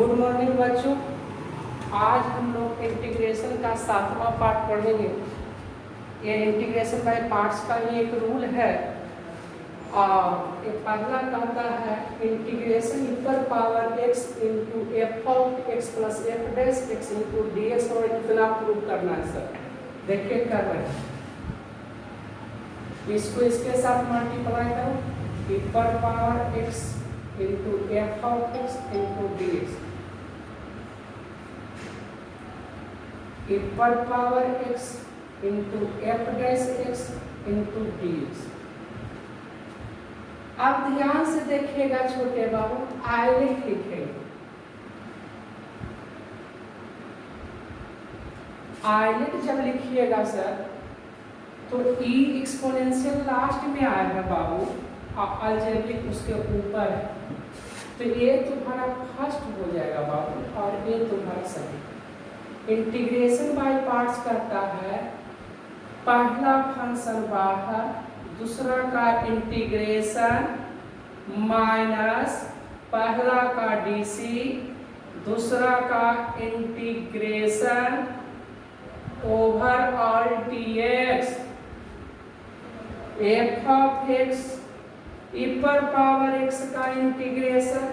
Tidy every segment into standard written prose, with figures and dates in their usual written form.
Good morning बच्चों। आज हम लोग इंटीग्रेशन का 7वां पार्ट पढ़ेंगे। ये इंटीग्रेशन बाय पार्ट्स का ही एक रूल है और ये पहला कहता है integration equal power x into F of x plus F dash X into D X और इतना प्रूव करना है सर। देखिए कर रहे हैं, इसको इसके साथ मल्टीप्लाई करो equal power x into F of x into D x equal power x into F dash X into D x. अब ध्यान से देखिएगा छोटे बाबू, आयलेट लिखेंगे। आयलेट जब लिखिएगा सर तो e एक्सपोनेंशियल लास्ट में आएगा बाबू और अलजेब्रिक उसके ऊपर है, तो ये तुम्हारा फर्स्ट हो जाएगा बाबू और ये तुम्हारा सेकंड। इंटीग्रेशन बाय पार्ट्स करता है पहला फंक्शन बाहर, दूसरा का इंटीग्रेशन माइनस पहला का डीसी, दूसरा का integration over all TX F of X इपर पावर एक्स का इंटीग्रेशन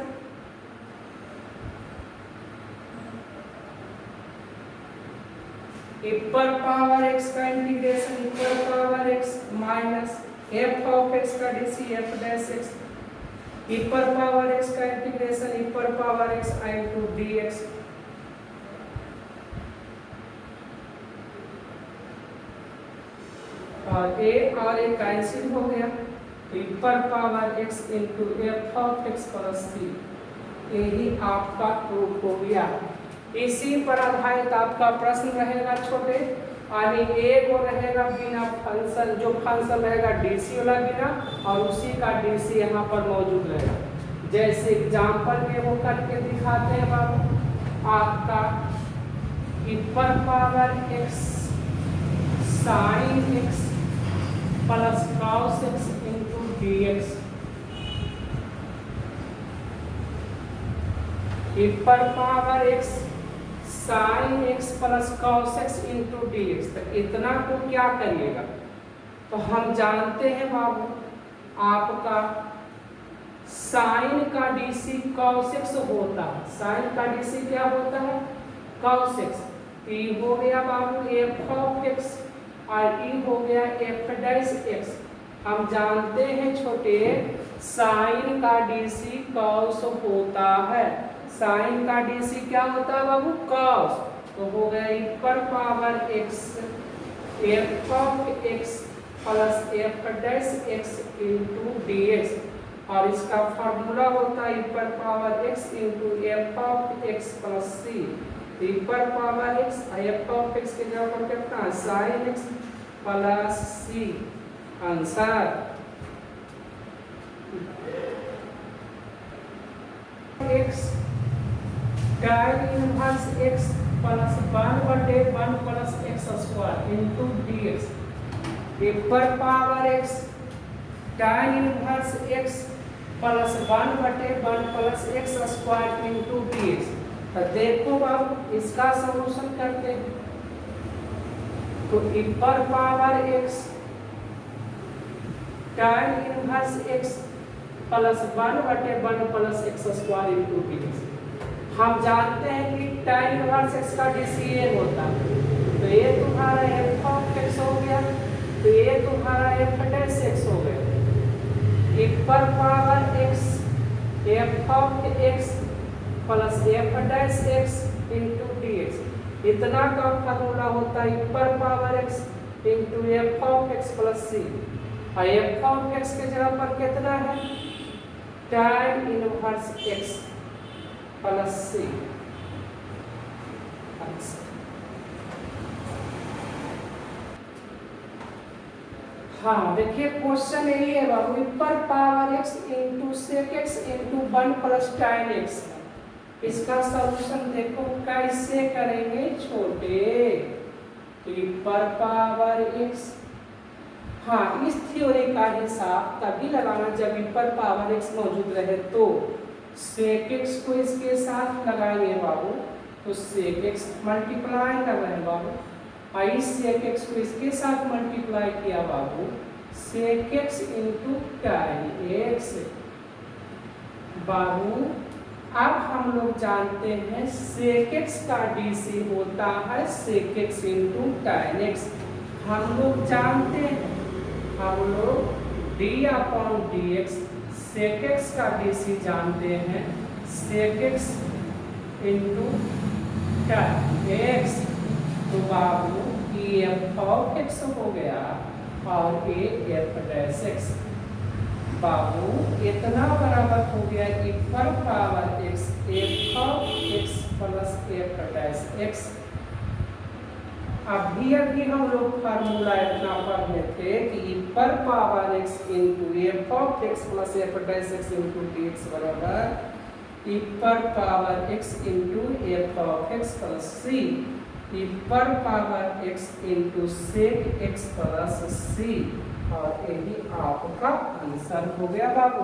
इपर पावर एक्स का इंटीग्रेशन इपर power X minus F of X का डीसी एफ डैश एक्स इपर पावर एक्स का इंटीग्रेशन इपर पावर एक्स इनटू डीएक्स और ए कैंसिल हो गया, इपर power x into F of x plus C. यही आपका प्रूफ हो गया। इसी पर आधारित आपका प्रश्न रहेगा छोटे, यानी एक वो रहेगा बिना फंक्शन, जो फंक्शन रहेगा डीसी वाला बिना और उसी का डीसी यहाँ पर मौजूद रहेगा। जैसे एग्जाम्पल में वो करके दिखाते हैं बाबू, आपका इपर power X sine X plus cos X into D X इपर power X sine X plus cos X into D X. तो इतना को क्या करिएगा, तो हम जानते हैं बाबू आपका साइन का डीसी कॉस एक्स होता है। साइन का डीसी क्या होता है, कॉस एक्स। ई हो गया बाबू एफ ऑफ एक्स और ई हो गया एफ डैश एक्स। हम जानते हैं छोटे साइन का डीसी कॉस होता है। साइन का डीसी क्या होता है बाबू, कॉस। तो हो गया इपर power X F of x plus F dash X into D X और इसका फार्मूला होता है इपर power x into F of x plus C. इपर power X F of x के जगह पर कितना है, sine X plus C. Answer X tan inverse x plus 1/1 plus X square into D X इपर power x tan inverse x plus 1/1 plus X square into D X. तो देखो बाबू इसका सॉल्यूशन करते हैं, तो इपर power x tan inverse x plus 1/1 plus X square into D X. हम जानते हैं कि tan इनवर्स x का डीसी ये होता है, तो ये तुम्हारा एफ ऑफ एक्स हो गया, तो ये तुम्हारा एफ डैश एक्स हो गया। इपर power x F of x plus F dash X into D X. इतना का फार्मूला होता है इपर power x into F of x plus C और एफ ऑफ एक्स के जगह पर कितना है, tan inverse x plus C. हाँ देखिए क्वेश्चन यही है बाबू, इपर power x into sec x into 1 plus tan X. इसका सॉल्यूशन देखो कैसे करेंगे छोटे, तो इपर पावर x, हाँ इस थ्योरी का हिसाब तभी लगाना जब इपर पावर x मौजूद रहे। तो सेक एक्स को इसके साथ लगाएंगे बाबू, तो सेक एक्स मल्टीप्लाई कर रहे हैं बाबू, और इस सेक एक्स को इसके साथ मल्टीप्लाई किया बाबू, sec x into tan X. बाबू अब हम लोग जानते हैं सेक एक्स का डीसी होता है sec x into tan x. हम लोग जानते हैं, हम लोग d/dx सेक एक्स का डीसी जानते हैं sec x into tan x. तो बाबू ये एफ ऑफ एक्स हो गया और ये एफ डैश एक्स। बाबू इतना बराबर हो गया कि पर power X F of x plus F dash X. अभी हम लोग फार्मूला इतना पढ़े थे कि पर power x into F of x plus F dash X into D X बराबर ई पर power x into F of x plus C E पर power x into sec X plus C. और यही आपका आंसर हो गया बाबू।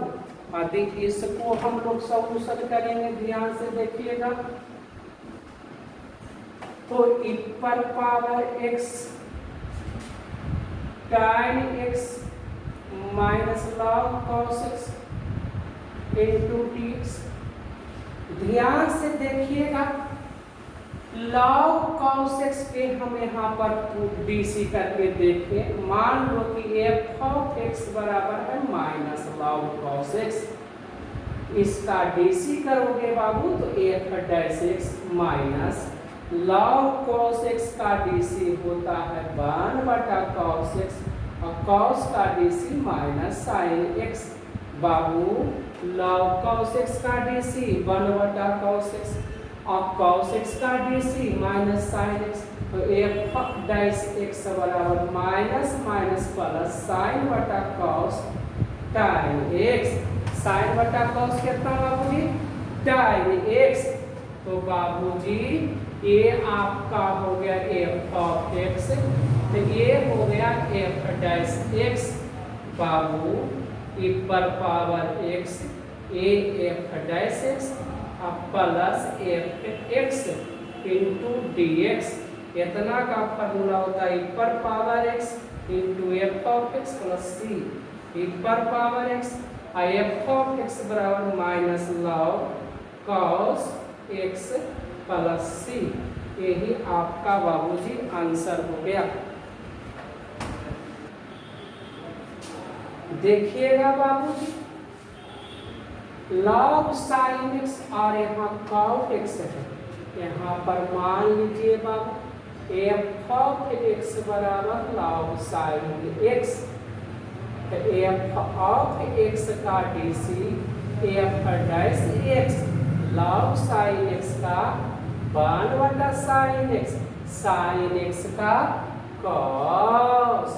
यदि इसको हम लोग सॉल्यूशन करेंगे, ध्यान से देखिएगा, तो ई पर power x tan x minus log cos x into D x. ध्यान से देखिएगा, log cos x के हम यहाँ पर डीसी करके देखें, मान लो कि एफ ऑफ एक्स बराबर है माइनस log cos x। इसका डीसी करोगे बाबू तो F dash x minus log cos x का डीसी होता है 1/cos x और cos का डीसी माइनस sin x। बाबू log cos x का डीसी 1/cos x और cos x का डीसी माइनस sin x। तो एफ डैश एक्स बराबर माइनस माइनस प्लस साइन बटा cos tan x। साइन बटा cos कितना बाबूजी? tan x। तो बाबूजी ये आपका हो गया एफ ऑफ एक्स, तो ये हो गया एफ डैश एक्स। बाबू ई पर पावर एक्स ए F dash X plus F X into D X. इतना का फॉर्मूला होता है ई पर power x into F of x plus C E पर पावर एक्स और एफ ऑफ एक्स बराबर minus log cos X plus C. यही आपका बाबूजी आंसर हो गया। देखिएगा बाबूजी, log sin x और यहाँ cot x है, यहाँ पर मान लीजिए बाबू एफ ऑफ एक्स बराबर log sin x। F of X का DC F dash X log sin x का 1/sin x sin x का cos।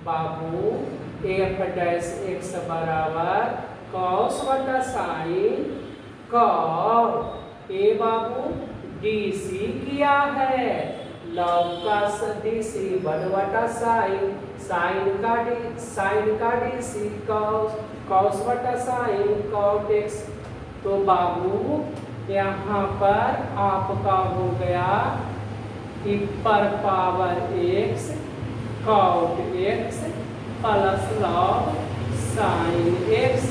बाबू एफ डैश एक्स बराबर cos बटा साइन cos। ए बाबू डीसी किया है log का डीसी 1/sin साइन का डीसी cos बटा साइन cot x। तो बाबू यहाँ पर आपका हो गया ई पर power x cot x plus log sin x।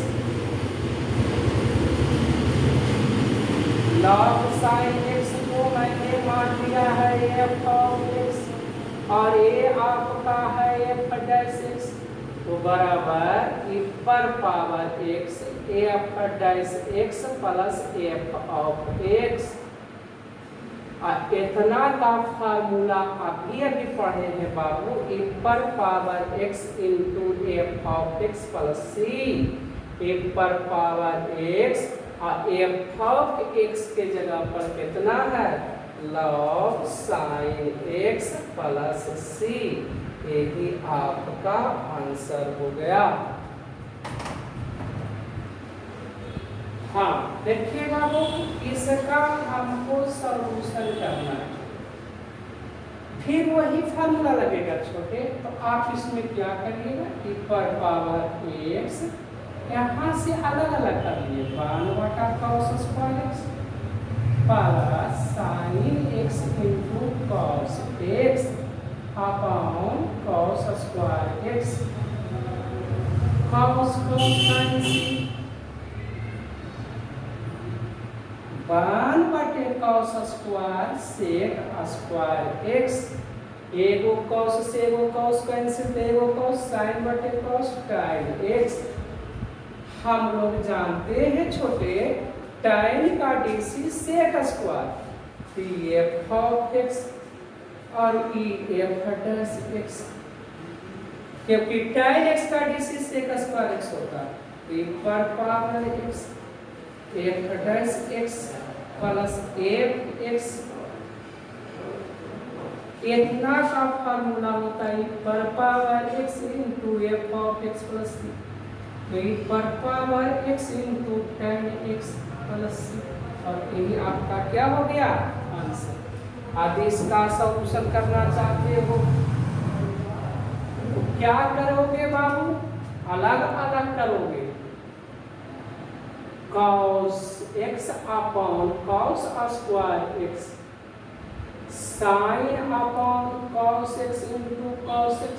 log sin x को मैंने मान लिया है एफ ऑफ एक्स और ये आपका है एफ डैश एक्स। तो बराबर ई पर power X F dash X plus F of X. इतना का फार्मूला अभी पढ़े हैं बाबू, ई पर power x into F of x plus C E पर पावर एक्स और एफ ऑफ एक्स के जगह पर कितना है log sin x plus C. यही आपका आंसर हो गया। हाँ देखिएगा वो, इसका हमको सॉल्यूशन करना है, फिर वही फार्मूला लगेगा छोटे। तो आप इसमें क्या करिएगा ई पर पावर एक्स यहाँ से अलग अलग कर लिए, 1 cos square X plus sine X into cos X upon cos square X cos sine C 1/cos square sec square X, एगो cos से एगो cos कैंसिल, एगो cos साइन बटे cos tan एक्स। हम लोग जानते हैं छोटे tan का DC sec square, P F of X और ई एफ डैश एक्स, क्योंकि tan एक्स का डीसी सेक स्क्वायर एक्स होता है, e पर power X F dash X plus F X, इतना का फार्मूला होता है पर power x into F of x plus C, तो ई पर power x into tan X plus C, और यही आपका क्या हो गया आंसर। अब इसका सॉल्यूशन करना चाहते हो तो क्या करोगे बाबू, अलग अलग करोगे, cos x upon cos square x sin upon cos x into cos x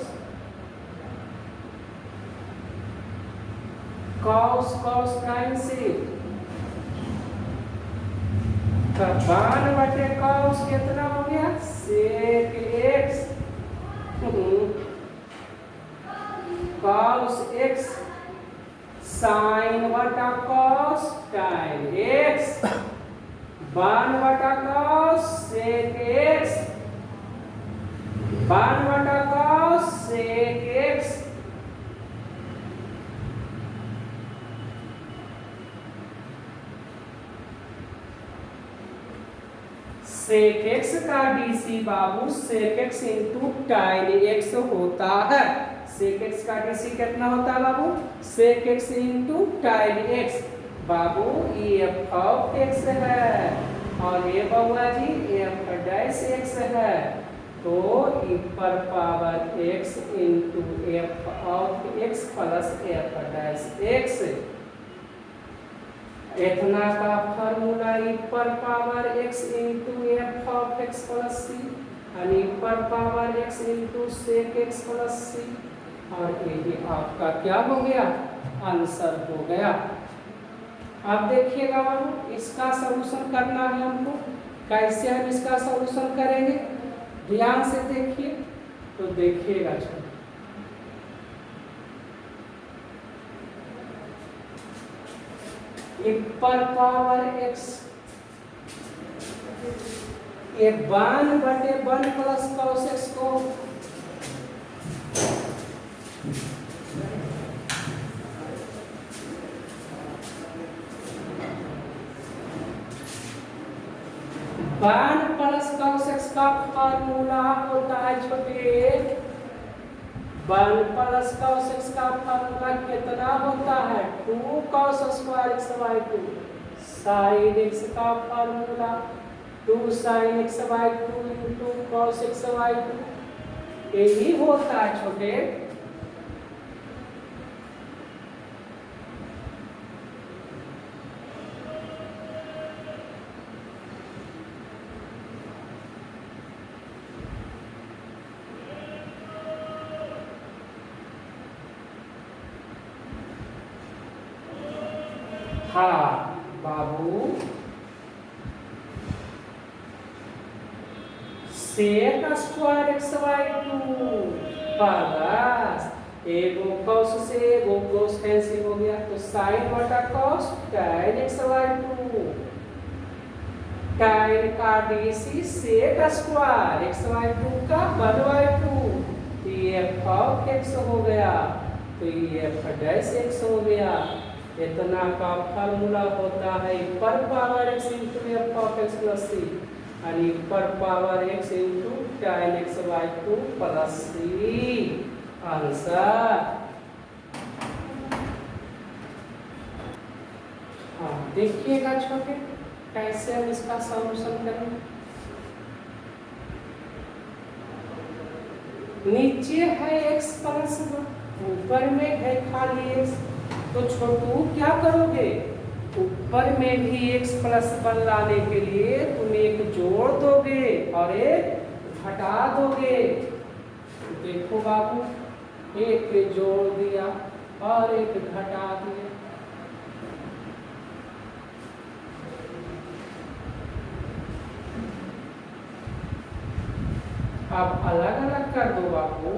cos cancel, 1/cos कितना हो गया sec x cos x sin बटा cos tan x 1/cos sec x 1/cos sec x, sec x का DC बाबू sec x into tan x होता है। sec x का DC कितना होता है बाबू, sec x into tan x, बाबू ये एफ ऑफ एक्स है और ये बउआ जी एफ डैश एक्स है, तो ई पर power x into F of x plus F dash X, इतना का फार्मूला ई पर power x into F of x plus C और ई पर power x into sec X plus C, और यही आपका क्या हो गया आंसर हो गया। अब देखिएगा बाबू इसका सॉल्यूशन करना है हमको, कैसे हम इसका सॉल्यूशन करेंगे ध्यान से देखिए, तो देखिएगा छोटे एक पर पावर एक्स ये 1/1 प्लस cos x को वन प्लस cos x का फार्मूला होता है छोटे, 1 प्लस cos x का फार्मूला कितना होता है 2 cos square x by 2, sin x का formula 2 sin x by 2 into cos x by 2, यही होता है छोटे। हाँ बाबू sec square X by 2 plus एगो cos से एगो cos कैंसिल हो गया, तो sin बटा cos tan x by 2, tan का DC sec square x by 2 का 1/2, ये f x हो गया, तो ये f डैश x हो गया, इतना का फार्मूला होता है पर power x into F of x plus C और पर power x into tan x by 2 plus C, answer. हाँ देखिएगा छोटे कैसे हम इसका सॉल्यूशन करें, नीचे है x प्लस ऊपर में है खाली x, तो छोटू क्या करोगे, ऊपर में भी x प्लस 1 लाने के लिए तुम एक जोड़ दोगे और एक घटा दोगे। देखो बाबू, एक जोड़ दिया और एक घटा दिया। अब अलग अलग कर दो बाबू।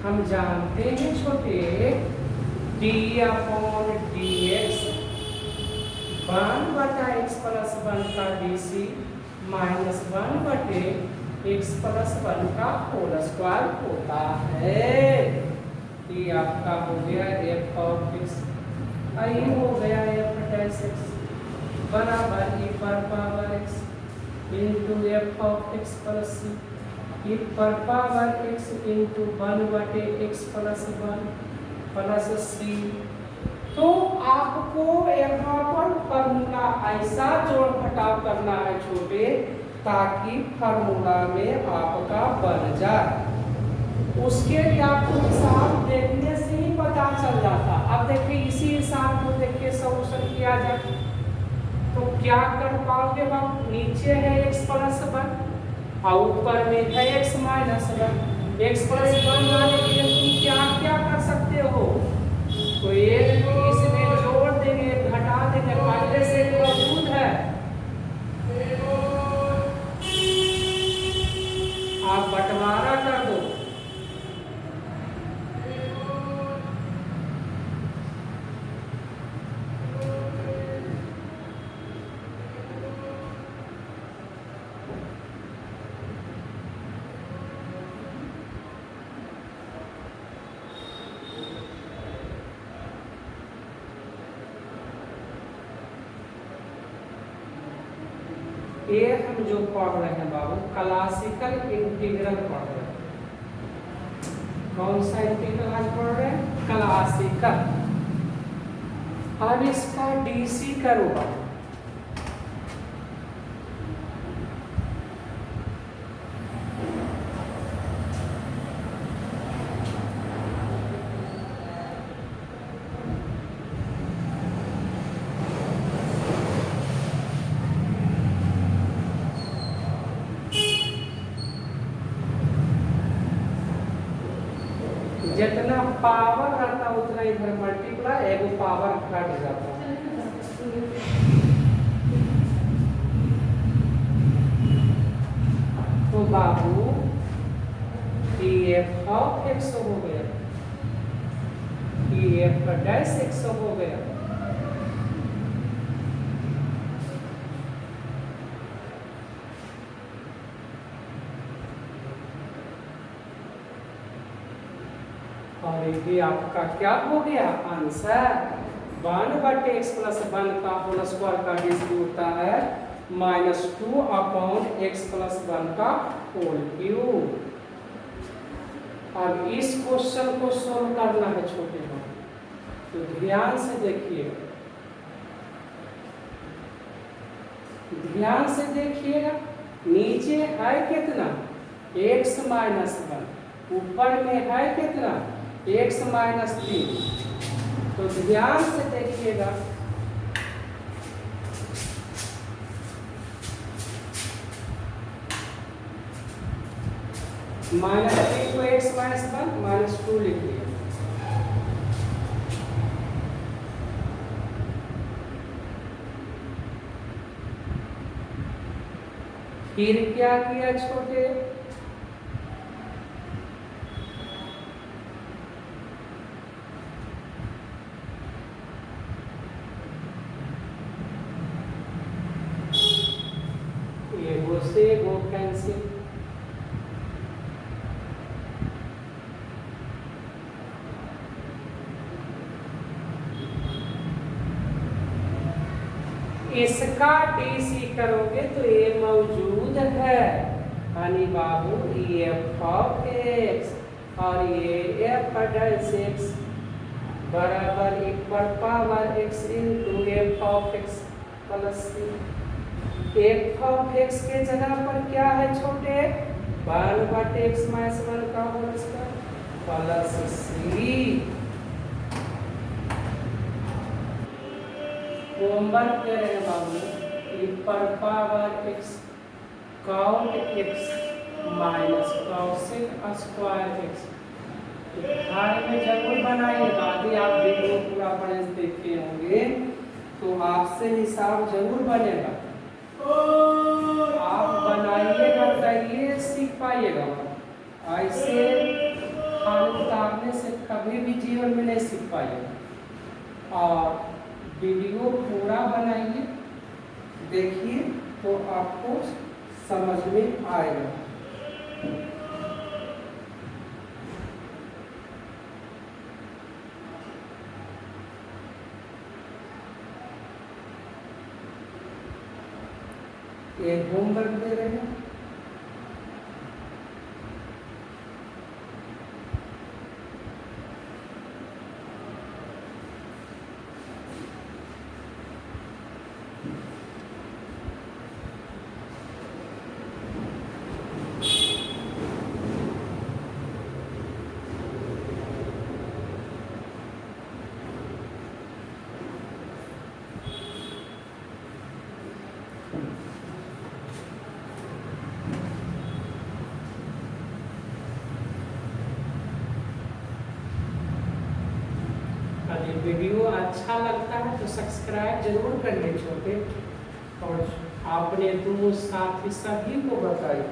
हम जानते हैं छोटे d/dx 1/x प्लस 1 का dc माइनस 1/x प्लस 1 का होल स्क्वायर होता है। ये आपका हो गया f ऑफ x, ये हो गया f डैश x बराबर e पर power x into f of x plus c, e पर power x into 1/x plus 1 plus c। तो आपको यहाँ पर फॉर्मूला ऐसा जोड़ घटाव करना है छोटे, ताकि फॉर्मूला में आपका बन जाए। उसके लिए आपको हिसाब देखने से ही पता चल जाता। अब देखिए इसी हिसाब को देखिए सॉल्यूशन किया जाए तो क्या कर पाओगे बाबू, नीचे है x प्लस 1 और ऊपर में है x माइनस 1। x प्लस 1 लाने के लिए तुम क्या क्या कर सकते हो, तो एक इसमें जोड़ देंगे, घटा देंगे, पहले से मौजूद है। आप बंटवारा कर दो। ये हम जो पढ़ रहे हैं बाबू क्लासिकल इंटीग्रल पढ़ रहे हैं। कौन सा इंटीग्रल आज पढ़ रहे हैं, क्लासिकल। अब इसका डीसी करो बाबू। जितना पावर रहता उतना इधर मल्टीप्लाई, एगो पावर घट जाता। तो बाबू f ऑफ x हो गया, f डैश x हो गया। और ये आपका क्या हो गया आंसर, 1/x प्लस 1 का होल स्क्वायर का डीसी होता है -2/x प्लस 1 का होल क्यूब। अब इस क्वेश्चन को सोल्व करना है छोटे भाई, तो ध्यान से देखिएगा, ध्यान से देखिएगा। नीचे है कितना x माइनस 1, ऊपर में है कितना x माइनस 3। तो ध्यान से देखिएगा, -3 को x माइनस 1 -2 लिख दिया। फिर क्या किया छोटे, से वो कैंसिल, इसका डीसी करोगे तो ये मौजूद है यानी बाबू f ऑफ x और ये एफ डैश एक्स बराबर equal power x into F of x plus c. F of x के जगह पर क्या है छोटे, 1/x माइनस 1 का whole square plus C. Homework दे रहे हैं बाबू, equal power X cot X minus cosec square X. घर में जरूर बनाइएगा, यदि आप वीडियो पूरा पढ़े देखे होंगे तो आपसे हिसाब जरूर बनेगा। आप बनाइएगा तभी सीख पाइएगा, ऐसे खाली उतारने से कभी भी जीवन में नहीं सीख पाइएगा। और वीडियो पूरा बनाइए, देखिए तो आपको समझ में आएगा। ये होमवर्क दे रहे हैं। यदि वीडियो अच्छा लगता है तो सब्सक्राइब जरूर करिए छोटे, और अपने दोस्त साथी सभी को बताइए।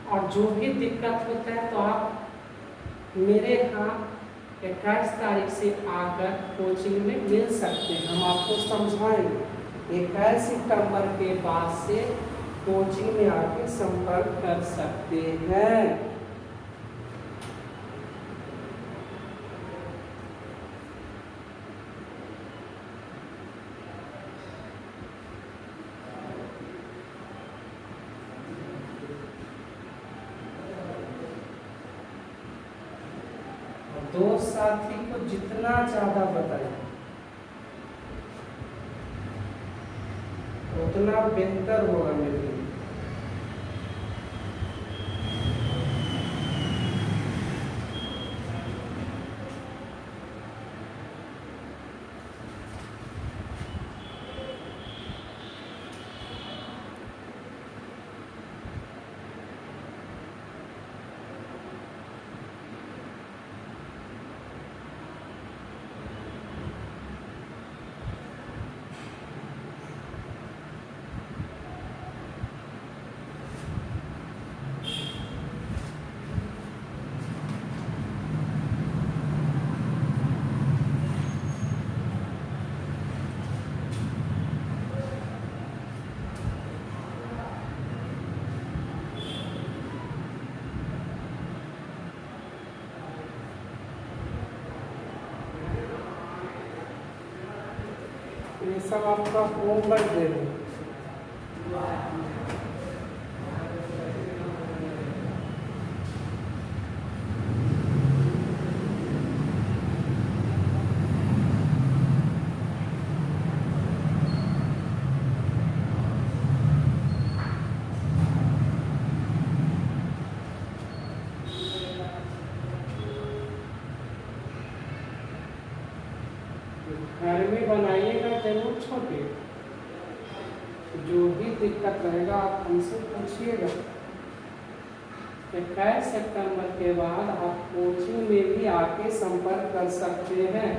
और जो भी दिक्कत होता है तो आप मेरे यहाँ 21 तारीख से आकर कोचिंग में मिल सकते हैं, हम आपको समझाएंगे। 21 सितंबर के बाद से कोचिंग में आके संपर्क कर सकते हैं। दोस्त साथी को जितना ज्यादा बताइए उतना बेहतर होगा मेरे लिए। ये सब आपका होमवर्क दे रहे हैं। घर में बनाइएगा जरूर छोटे, जो भी दिक्कत रहेगा आप हमसे पूछिएगा। 21 सितंबर के बाद आप कोचिंग में भी आके संपर्क कर सकते हैं।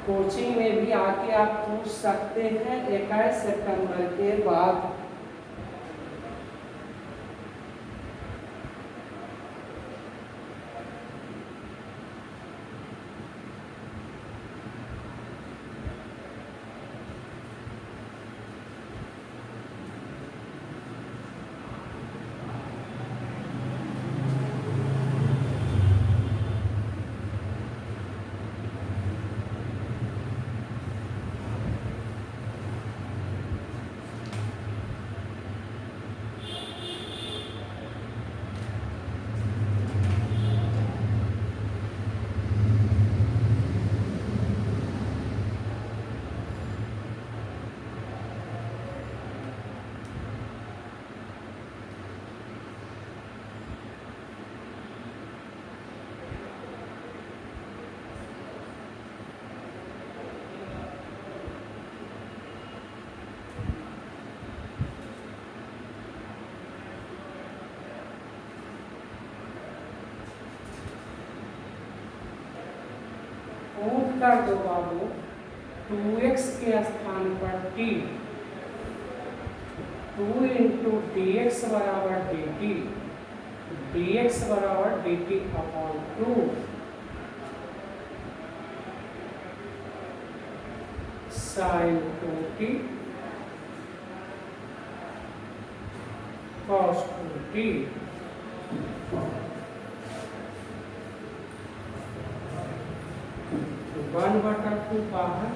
कोचिंग में भी आके आप पूछ सकते हैं 21 सितंबर के बाद। कर दो बाबू 2x के स्थान पर t, 2 इंटू dx बराबर dt, dx बराबर dt upon 2 sine 2t cos 2t। 1/2 बाहर,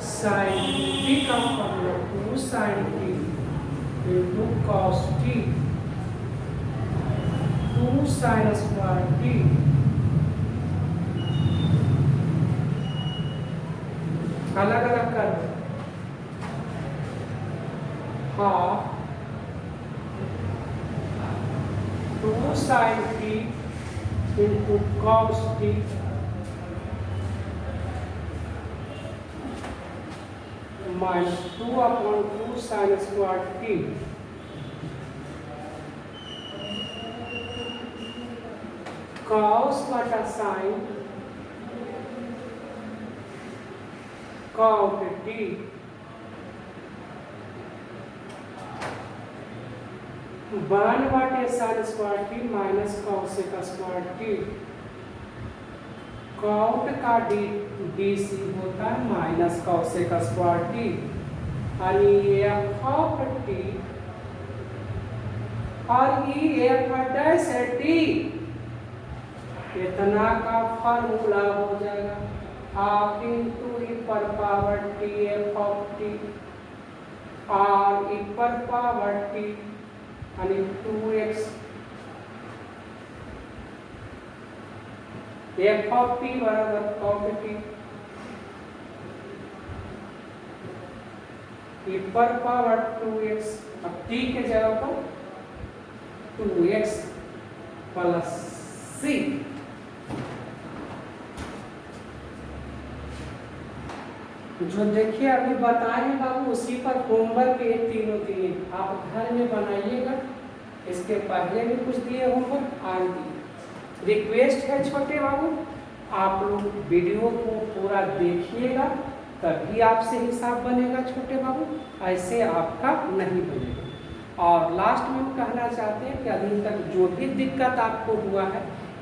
साइन टी का formula 2 sine t into cos t, 2 sine square t अलग अलग कर दो, half 2 sine t into cos t minus 2 upon 2 sine square t, cos बटा sine cot t, one बटे sine square t minus cosec square t, cot का D C होता है minus cosec square T, यानी एफ ऑफ टी और E F dash T, इतना का formula हो जाएगा हाफ इंटू ई पर power T F of T और ई पर पावर टी यानी 2x एफ ऑफ टी बराबर कॉट टी, ई पर पावर 2x, अब t के जगह पर 2x प्लस c। जो देखिए अभी बताए हैं बाबू उसी पर होमवर्क ये तीनों दिए, आप घर में बनाइएगा। इसके पहले भी कुछ दिए होमवर्क, आज दिए। रिक्वेस्ट है छोटे बाबू आप लोग वीडियो को पूरा देखिएगा, तभी आपसे हिसाब बनेगा छोटे बाबू, ऐसे आपका नहीं बनेगा। और लास्ट में हम कहना चाहते हैं कि अभी तक जो भी दिक्कत आपको हुआ है